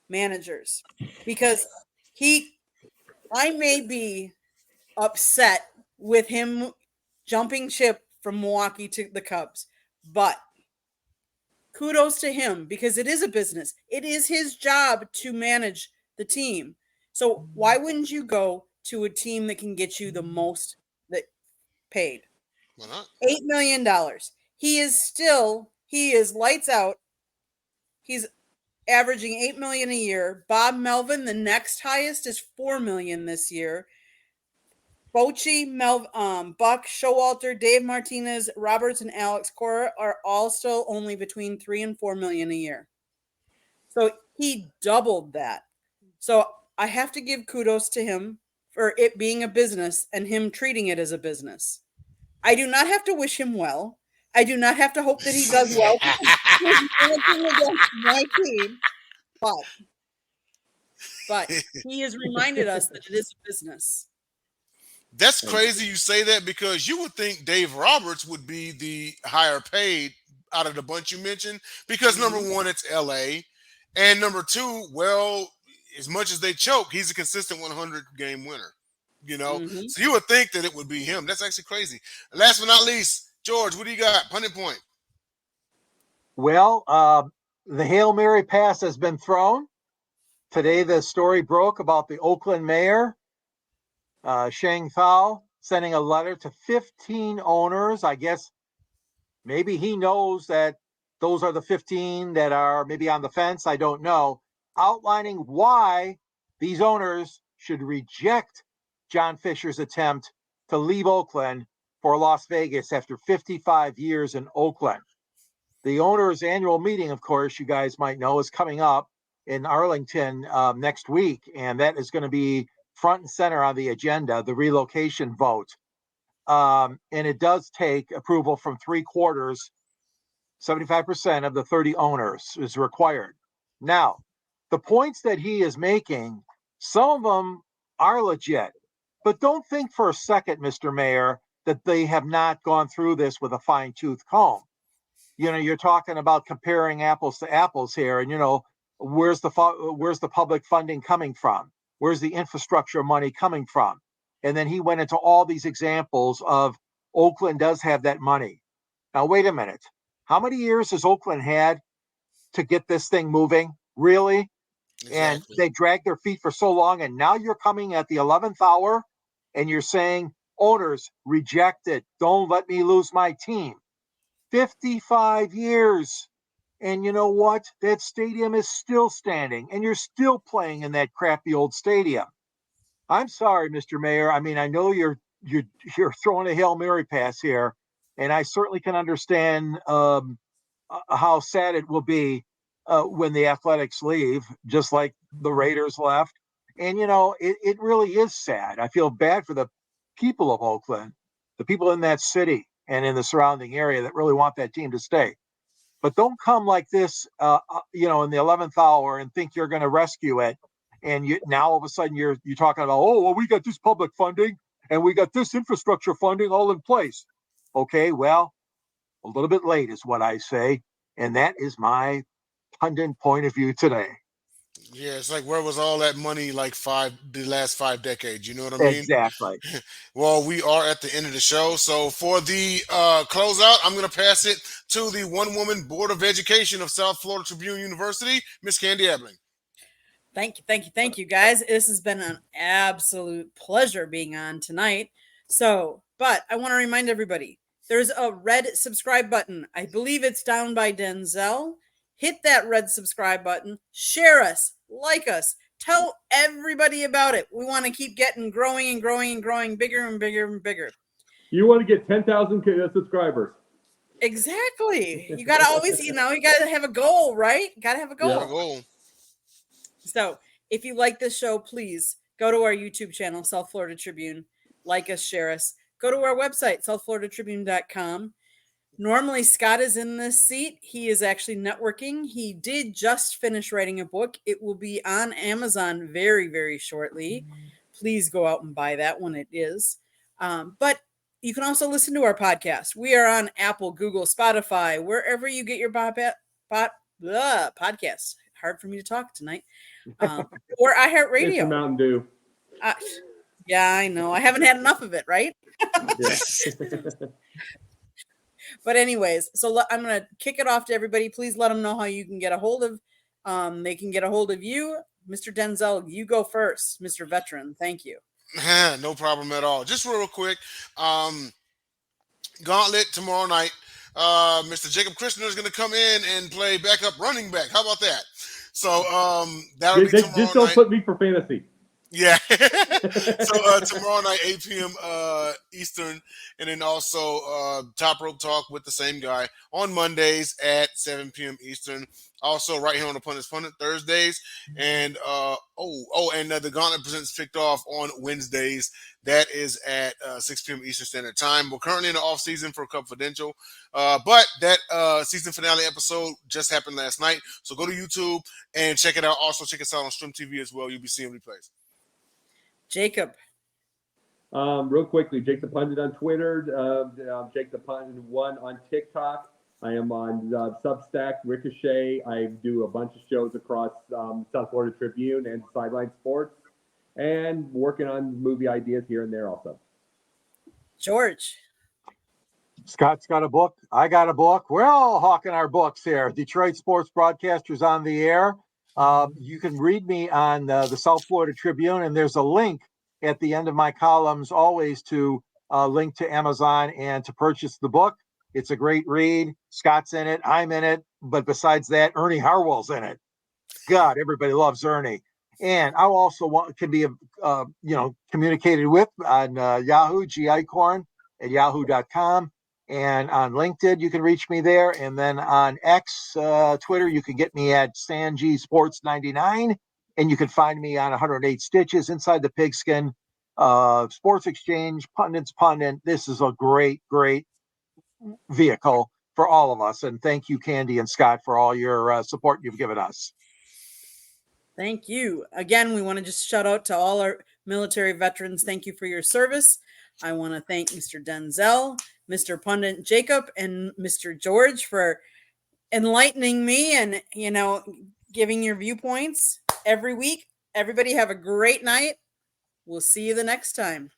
managers, because I may be upset with him jumping ship from Milwaukee to the Cubs, but kudos to him because it is a business. It is his job to manage the team. So why wouldn't you go to a team that can get you the most that paid? Why not? $8 million. He is lights out. He's averaging $8 million a year. Bob Melvin, the next highest, is $4 million this year. Bochy, Buck, Showalter, Dave Martinez, Roberts, and Alex Cora are all still only between $3 and $4 million a year. So he doubled that. So I have to give kudos to him for it being a business and him treating it as a business. I do not have to wish him well. I do not have to hope that he does well because he's managing against my team. But he has reminded us that it is a business. That's crazy you say that because you would think Dave Roberts would be the higher paid out of the bunch you mentioned because number one, it's LA. And number two, well, as much as they choke, he's a consistent 100-game winner. You know? So you would think that it would be him. That's actually crazy. Last but not least, George, what do you got? Punting point. Well, the Hail Mary pass has been thrown. Today, the story broke about the Oakland mayor, Shang Thao, sending a letter to 15 owners. I guess maybe he knows that those are the 15 that are maybe on the fence. I don't know. Outlining why these owners should reject John Fisher's attempt to leave Oakland for Las Vegas after 55 years in Oakland. The owners' annual meeting, of course, you guys might know, is coming up in Arlington next week, and that is going to be front and center on the agenda, the relocation vote. And it does take approval from 3/4, 75% of the 30 owners is required. Now, the points that he is making, some of them are legit, but don't think for a second, Mr. Mayor, that they have not gone through this with a fine-tooth comb. You know, you're talking about comparing apples to apples here, and where's the public funding coming from? Where's the infrastructure money coming from? And then he went into all these examples of Oakland does have that money. Now, wait a minute. How many years has Oakland had to get this thing moving? Really? Exactly. And they dragged their feet for so long, and now you're coming at the 11th hour and you're saying, owners, reject it. Don't let me lose my team. 55 years. And you know what? That stadium is still standing, and you're still playing in that crappy old stadium. I'm sorry, Mr. Mayor. I mean, I know you're throwing a Hail Mary pass here, and I certainly can understand how sad it will be when the Athletics leave, just like the Raiders left. And, it really is sad. I feel bad for the people of Oakland, the people in that city. and in the surrounding area that really want that team to stay. But don't come like this, in the 11th hour and think you're going to rescue it. And now all of a sudden you're talking about, oh, well, we got this public funding and we got this infrastructure funding all in place. Okay, well, a little bit late is what I say. And that is my pundit point of view today. Yeah, it's like, where was all that money like the last 5 decades? You know what I mean? Exactly. Well, we are at the end of the show. So for the closeout, I'm going to pass it to the one-woman Board of Education of South Florida Tribune University, Miss Candy Ebling. Thank you, guys. This has been an absolute pleasure being on tonight. But I want to remind everybody, there's a red subscribe button. I believe it's down by Denzel. Hit that red subscribe button. Share us, like us, tell everybody about it. We want to keep growing and growing and growing, bigger and bigger and bigger. You want to get 10,000 subscribers. Exactly. You got to always, you got to have a goal, right? Got to have a goal. Yeah. Goal. So if you like this show, please go to our YouTube channel, South Florida Tribune. Like us, share us. Go to our website, southfloridatribune.com. Normally, Scott is in this seat. He is actually networking. He did just finish writing a book. It will be on Amazon very, very shortly. Please go out and buy that when it is. But you can also listen to our podcast. We are on Apple, Google, Spotify, wherever you get your podcasts. Hard for me to talk tonight. Or iHeartRadio. It's a Mountain Dew. Yeah, I know. I haven't had enough of it, right? But anyways, so I'm going to kick it off to everybody. Please let them know how you can get a hold of. They can get a hold of you. Mr. Denzel, you go first. Mr. Veteran, thank you. No problem at all. Just real quick. Gauntlet tomorrow night. Mr. Jacob Christner is going to come in and play backup running back. How about that? So that'll be tomorrow just don't night. put me for fantasy. Yeah. So tomorrow night, 8 p.m. Eastern, and then also Top Rope Talk with the same guy on Mondays at 7 p.m. Eastern. Also, right here on the Pundit's Pundit Thursdays, and the Gauntlet Presents Picked Off on Wednesdays. That is at 6 p.m. Eastern Standard Time. We're currently in the off season for Confidential, but that season finale episode just happened last night. So go to YouTube and check it out. Also, check us out on Stream TV as well. You'll be seeing replays. Jacob. Real quickly, Jake the Pundit on Twitter, Jake the Pundit 1 on TikTok. I am on Substack, Ricochet. I do a bunch of shows across South Florida Tribune and Sideline Sports, and working on movie ideas here and there also. George. Scott's got a book. I got a book. We're all hawking our books here. Detroit Sports Broadcasters on the Air. You can read me on the South Florida Tribune, and there's a link at the end of my columns always to link to Amazon and to purchase the book. It's a great read. Scott's in it. I'm in it. But besides that, Ernie Harwell's in it. God, everybody loves Ernie. And I also can be communicated with on Yahoo, gicorn@yahoo.com. And on LinkedIn, you can reach me there. And then on X, Twitter, you can get me at StanG Sports 99. And you can find me on 108 Stitches, Inside the Pigskin, Sports Exchange, Pundit's Pundit. This is a great, great vehicle for all of us. And thank you, Candy and Scott, for all your support you've given us. Thank you. Again, we want to just shout out to all our military veterans. Thank you for your service. I want to thank Mr. Denzel, Mr. Pundit Jacob, and Mr. George for enlightening me and, giving your viewpoints every week. Everybody have a great night. We'll see you the next time.